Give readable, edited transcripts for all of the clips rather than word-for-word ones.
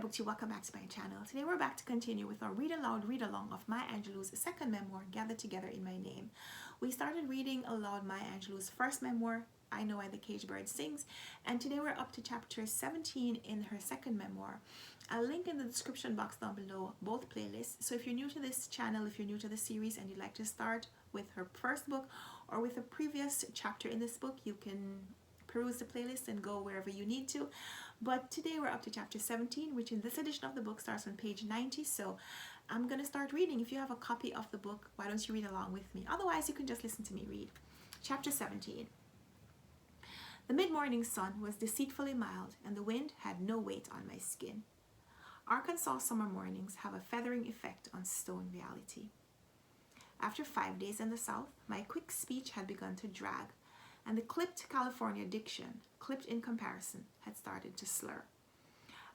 Bookty, welcome back to my channel. Today we're back to continue with our read aloud read along of Maya Angelou's second memoir, Gathered Together in My Name. We started reading aloud Maya Angelou's first memoir, I Know Why the Caged Bird Sings, and today we're up to chapter 17 in her second memoir. I'll link in the description box down below both playlists, so if you're new to this channel, if you're new to the series and you'd like to start with her first book or with a previous chapter in this book, you can peruse the playlist and go wherever you need to. But today we're up to chapter 17, which in this edition of the book starts on page 90. So I'm going to start reading. If you have a copy of the book, why don't you read along with me? Otherwise, you can just listen to me read. Chapter 17. The mid-morning sun was deceitfully mild, and the wind had no weight on my skin. Arkansas summer mornings have a feathering effect on stone reality. After 5 days in the South, my quick speech had begun to drag, and the clipped California diction, clipped in comparison, had started to slur.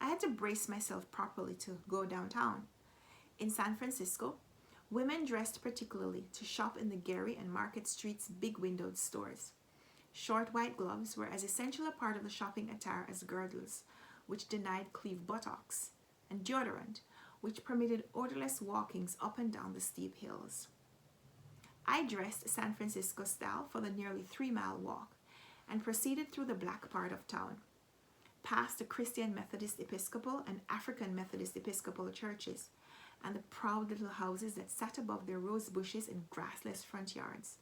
I had to brace myself properly to go downtown. In San Francisco, women dressed particularly to shop in the Gary and Market Street's big windowed stores. Short white gloves were as essential a part of the shopping attire as girdles, which denied cleaved buttocks, and deodorant, which permitted odorless walkings up and down the steep hills. I dressed San Francisco style for the nearly 3-mile walk and proceeded through the black part of town, past the Christian Methodist Episcopal and African Methodist Episcopal churches and the proud little houses that sat above their rose bushes in grassless front yards,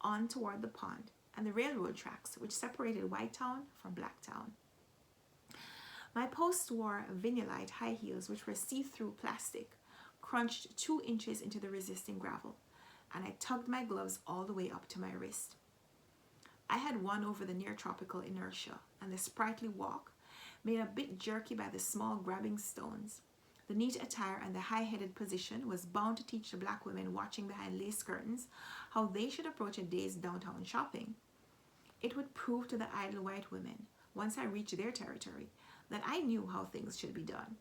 on toward the pond and the railroad tracks which separated White Town from Black Town. My post-war vinylite high heels, which were see-through plastic, crunched 2 inches into the resisting gravel, and I tugged my gloves all the way up to my wrist. I had won over the near-tropical inertia, and the sprightly walk, made a bit jerky by the small grabbing stones. The neat attire and the high-headed position was bound to teach the black women watching behind lace curtains how they should approach a day's downtown shopping. It would prove to the idle white women, once I reached their territory, that I knew how things should be done.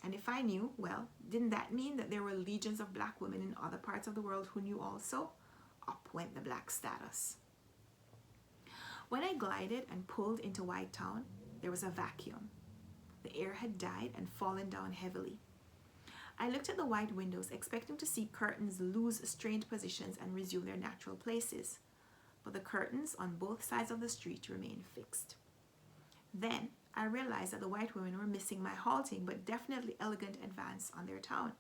And if I knew, well, didn't that mean that there were legions of black women in other parts of the world who knew also? Up went the black status. When I glided and pulled into White Town, there was a vacuum. The air had died and fallen down heavily. I looked at the white windows, expecting to see curtains lose strained positions and resume their natural places. But the curtains on both sides of the street remained fixed. Then I realized that the white women were missing my halting but definitely elegant advance on their town.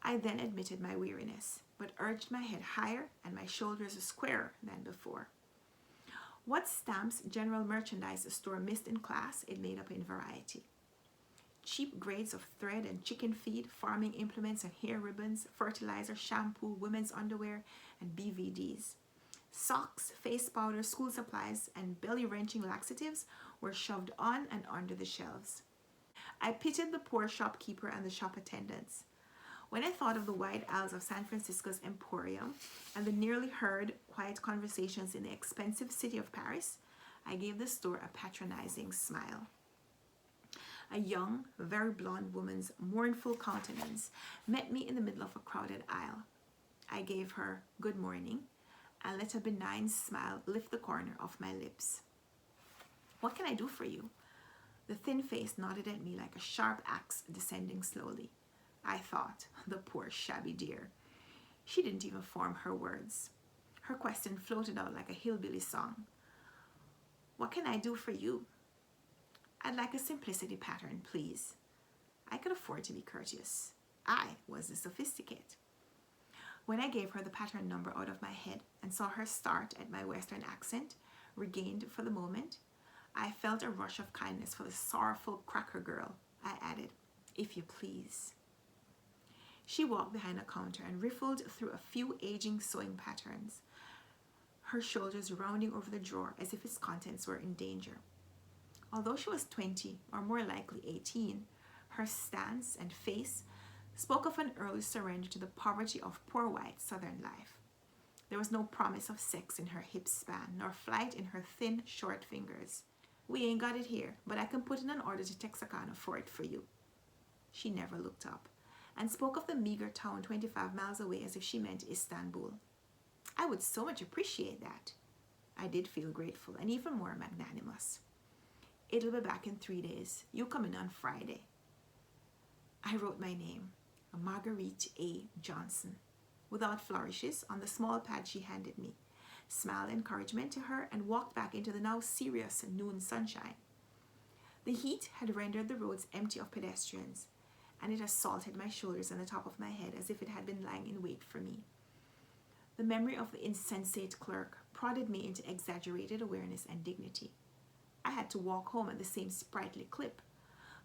I then admitted my weariness, but urged my head higher and my shoulders squarer than before. What stamps general merchandise store missed in class, it made up in variety. Cheap grades of thread and chicken feed, farming implements and hair ribbons, fertilizer, shampoo, women's underwear, and BVDs. Socks, face powder, school supplies, and belly-wrenching laxatives were shoved on and under the shelves. I pitied the poor shopkeeper and the shop attendants. When I thought of the wide aisles of San Francisco's Emporium and the nearly heard quiet conversations in the expensive city of Paris, I gave the store a patronizing smile. A young, very blonde woman's mournful countenance met me in the middle of a crowded aisle. I gave her good morning and let a benign smile lift the corner of my lips. "What can I do for you?" The thin face nodded at me like a sharp axe descending slowly. I thought, the poor shabby dear. She didn't even form her words. Her question floated out like a hillbilly song. "What can I do for you?" "I'd like a simplicity pattern, please." I could afford to be courteous. I was the sophisticate. When I gave her the pattern number out of my head and saw her start at my Western accent, regained for the moment, I felt a rush of kindness for the sorrowful cracker girl. I added, "If you please." She walked behind a counter and riffled through a few aging sewing patterns, her shoulders rounding over the drawer as if its contents were in danger. Although she was 20, or more likely 18, her stance and face spoke of an early surrender to the poverty of poor white Southern life. There was no promise of sex in her hip span, nor flight in her thin, short fingers. "We ain't got it here, but I can put in an order to Texarkana for it for you." She never looked up, and spoke of the meager town 25 miles away as if she meant Istanbul. I would so much appreciate that. I did feel grateful and even more magnanimous. "It'll be back in 3 days. You come in on Friday." I wrote my name, Marguerite A. Johnson, without flourishes on the small pad she handed me, smiled encouragement to her, and walked back into the now serious noon sunshine. The heat had rendered the roads empty of pedestrians, and it assaulted my shoulders and the top of my head as if it had been lying in wait for me. The memory of the insensate clerk prodded me into exaggerated awareness and dignity. I had to walk home at the same sprightly clip.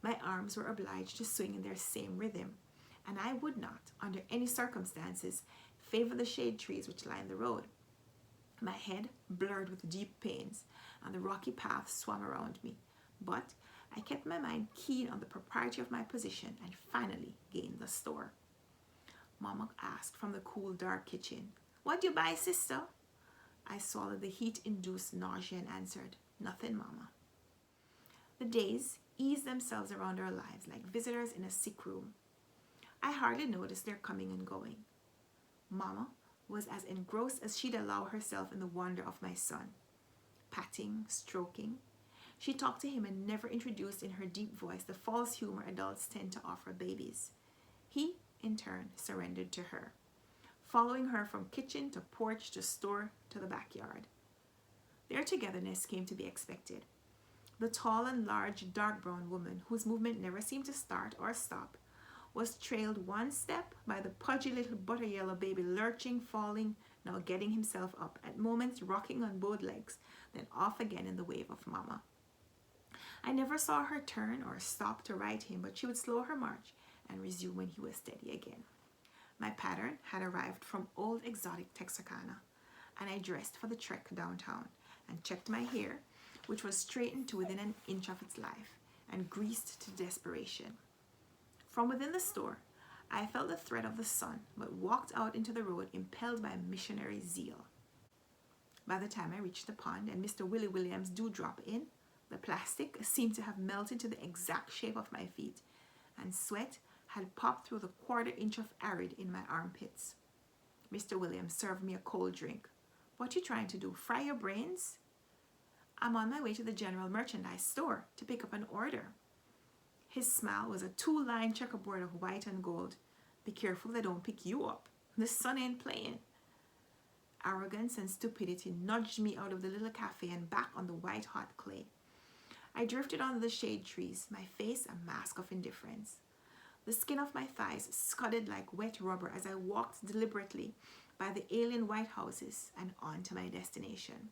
My arms were obliged to swing in their same rhythm, and I would not, under any circumstances, favor the shade trees which lined the road. My head blurred with deep pains, and the rocky path swung around me, but I kept my mind keen on the propriety of my position and finally gained the store. Mama asked from the cool, dark kitchen, "What do you buy, sister?" I swallowed the heat-induced nausea and answered, "Nothing, Mama." The days eased themselves around our lives like visitors in a sick room. I hardly noticed their coming and going. Mama was as engrossed as she'd allow herself in the wonder of my son. Patting, stroking. She talked to him and never introduced in her deep voice the false humor adults tend to offer babies. He, in turn, surrendered to her, following her from kitchen to porch to store to the backyard. Their togetherness came to be expected. The tall and large dark brown woman, whose movement never seemed to start or stop, was trailed one step by the pudgy little butter yellow baby lurching, falling, now getting himself up, at moments rocking on both legs, then off again in the wave of Mama. I never saw her turn or stop to ride him, but she would slow her march and resume when he was steady again. My pattern had arrived from old exotic Texarkana, and I dressed for the trek downtown and checked my hair, which was straightened to within an inch of its life and greased to desperation. From within the store, I felt the threat of the sun, but walked out into the road impelled by missionary zeal. By the time I reached the pond and Mr. Willie Williams' dewdrop in, the plastic seemed to have melted to the exact shape of my feet, and sweat had popped through the quarter-inch of arid in my armpits. Mr. Williams served me a cold drink. "What you trying to do, fry your brains?" "I'm on my way to the general merchandise store to pick up an order." His smile was a 2-line checkerboard of white and gold. "Be careful they don't pick you up. The sun ain't playing." Arrogance and stupidity nudged me out of the little cafe and back on the white-hot clay. I drifted under the shade trees, my face a mask of indifference. The skin of my thighs scudded like wet rubber as I walked deliberately by the alien white houses and on to my destination.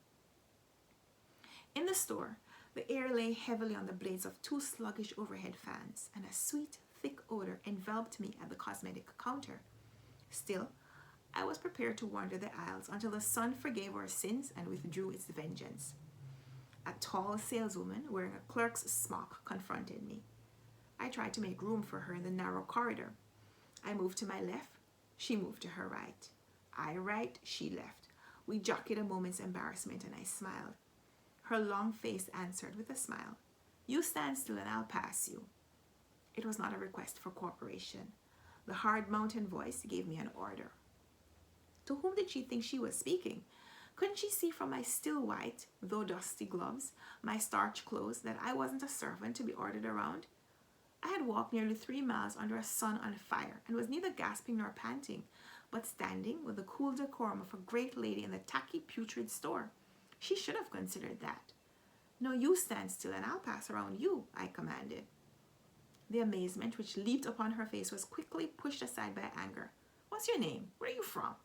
In the store, the air lay heavily on the blades of 2 sluggish overhead fans, and a sweet, thick odor enveloped me at the cosmetic counter. Still, I was prepared to wander the aisles until the sun forgave our sins and withdrew its vengeance. A tall saleswoman wearing a clerk's smock confronted me. I tried to make room for her in the narrow corridor. I moved to my left. She moved to her right. I right, she left. We jockeyed a moment's embarrassment, and I smiled. Her long face answered with a smile. "You stand still and I'll pass you." It was not a request for cooperation. The hard mountain voice gave me an order. To whom did she think she was speaking? Couldn't she see from my still white, though dusty gloves, my starched clothes, that I wasn't a servant to be ordered around? I had walked nearly 3 miles under a sun on fire and was neither gasping nor panting, but standing with the cool decorum of a great lady in the tacky, putrid store. She should have considered that. "No, you stand still and I'll pass around you," I commanded. The amazement which leaped upon her face was quickly pushed aside by anger. "What's your name? Where are you from?"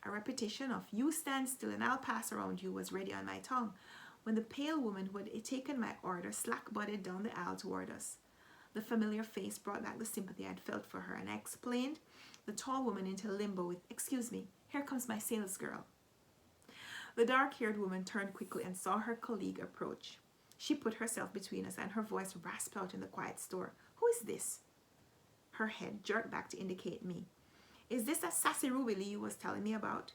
A repetition of "You stand still and I'll pass around you" was ready on my tongue when the pale woman who had taken my order slack-butted down the aisle toward us. The familiar face brought back the sympathy I had felt for her, and I explained the tall woman into limbo with, "Excuse me, here comes my sales girl." The dark-haired woman turned quickly and saw her colleague approach. She put herself between us, and her voice rasped out in the quiet store. "Who is this?" Her head jerked back to indicate me. "Is this that sassy Ruby Lee you was telling me about?"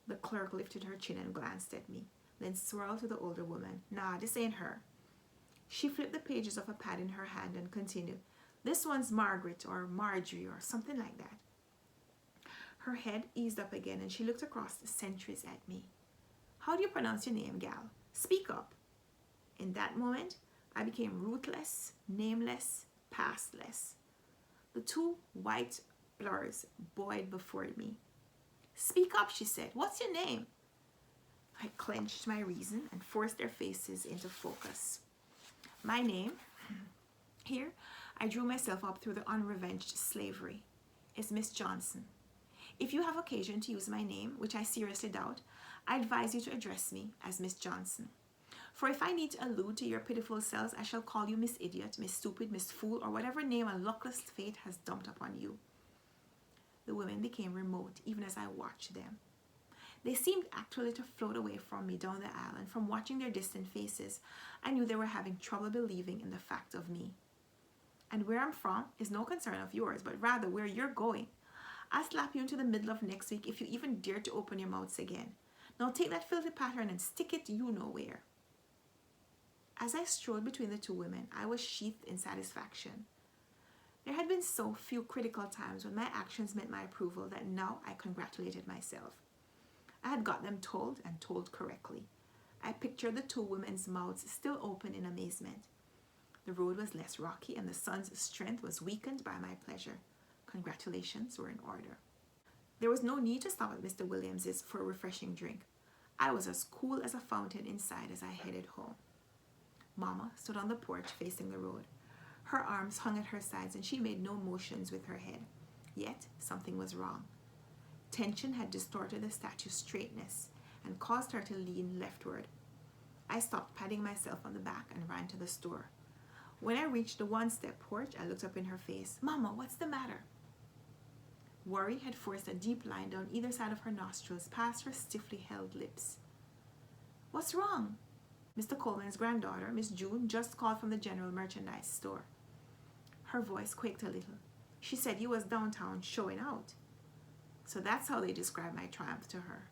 The clerk lifted her chin and glanced at me, then swirled to the older woman. "Nah, this ain't her." She flipped the pages of a pad in her hand and continued, "This one's Margaret or Marjorie or something like that." Her head eased up again and she looked across the centuries at me. "How do you pronounce your name, gal? Speak up." In that moment, I became ruthless, nameless, pastless. The two white blurs buoyed before me. "Speak up," she said. "What's your name?" I clenched my reason and forced their faces into focus. "My name," here I drew myself up through the unrevenged slavery, "is Miss Johnson. If you have occasion to use my name, which I seriously doubt, I advise you to address me as Miss Johnson. For if I need to allude to your pitiful selves, I shall call you Miss Idiot, Miss Stupid, Miss Fool, or whatever name a luckless fate has dumped upon you." The women became remote even as I watched them. They seemed actually to float away from me down the aisle, and from watching their distant faces, I knew they were having trouble believing in the fact of me. "And where I'm from is no concern of yours, but rather where you're going. I'll slap you into the middle of next week if you even dare to open your mouths again. Now take that filthy pattern and stick it you know where." As I strode between the two women, I was sheathed in satisfaction. There had been so few critical times when my actions met my approval that now I congratulated myself. I had got them told and told correctly. I pictured the two women's mouths still open in amazement. The road was less rocky and the sun's strength was weakened by my pleasure. Congratulations were in order. There was no need to stop at Mr. Williams's for a refreshing drink. I was as cool as a fountain inside as I headed home. Mama stood on the porch facing the road. Her arms hung at her sides and she made no motions with her head. Yet something was wrong. Tension had distorted the statue's straightness and caused her to lean leftward. I stopped patting myself on the back and ran to the store. When I reached the one-step porch, I looked up in her face. "Mama, what's the matter?" Worry had forced a deep line down either side of her nostrils past her stiffly held lips. "What's wrong?" "Mr. Coleman's granddaughter, Miss June, just called from the general merchandise store." Her voice quaked a little. "She said you was downtown showing out." So that's how they described my triumph to her.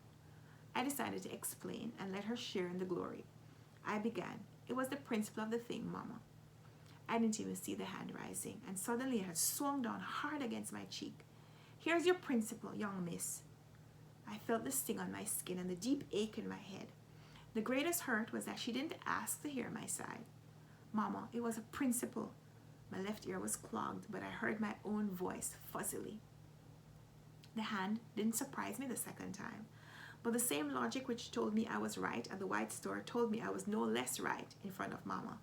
I decided to explain and let her share in the glory. I began. "It was the principle of the thing, Mama." I didn't even see the hand rising, and suddenly it had swung down hard against my cheek. "Here's your principle, young miss." I felt the sting on my skin and the deep ache in my head. The greatest hurt was that she didn't ask to hear my side. "Mama, it was a principle." My left ear was clogged, but I heard my own voice fuzzily. The hand didn't surprise me the second time, but the same logic which told me I was right at the white store told me I was no less right in front of Mama.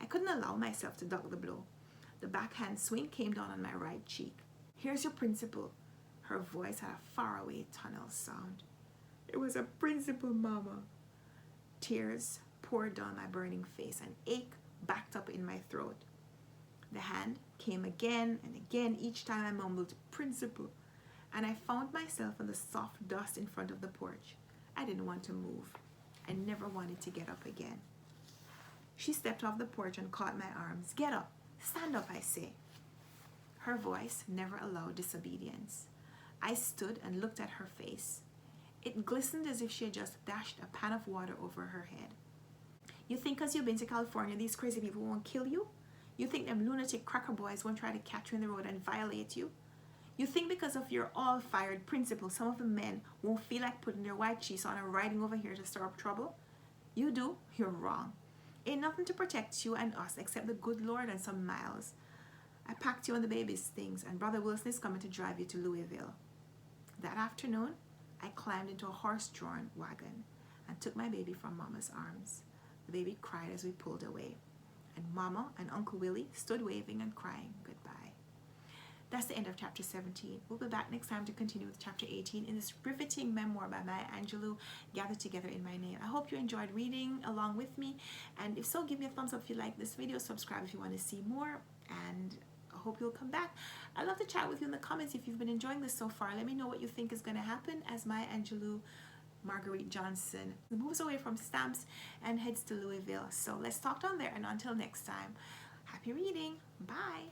I couldn't allow myself to duck the blow. The backhand swing came down on my right cheek. "Here's your principle." Her voice had a faraway tunnel sound. "It was a principle, Mama." Tears poured down my burning face. An ache backed up in my throat. The hand came again and again, each time I mumbled, "Principle," and I found myself in the soft dust in front of the porch. I didn't want to move. I never wanted to get up again. She stepped off the porch and caught my arms. "Get up. Stand up, I say." Her voice never allowed disobedience. I stood and looked at her face. It glistened as if she had just dashed a pan of water over her head. "You think because you've been to California, these crazy people won't kill you? You think them lunatic cracker boys won't try to catch you in the road and violate you? You think because of your all-fired principle, some of the men won't feel like putting their white cheese on and riding over here to stir up trouble? You do? You're wrong. Ain't nothing to protect you and us except the good Lord and some miles. I packed you and the baby's things, and Brother Wilson is coming to drive you to Louisville." That afternoon, I climbed into a horse-drawn wagon and took my baby from Mama's arms. The baby cried as we pulled away, and Mama and Uncle Willie stood waving and crying goodbye. That's the end of chapter 17. We'll be back next time to continue with chapter 18 in this riveting memoir by Maya Angelou, Gathered Together in My Name. I hope you enjoyed reading along with me, and if so, give me a thumbs up if you like this video, subscribe if you want to see more, and I hope you'll come back. I'd love to chat with you in the comments if you've been enjoying this so far. Let me know what you think is going to happen as Maya Angelou, Marguerite Johnson, moves away from stamps and heads to Louisville. So let's talk down there, and until next time, happy reading. Bye.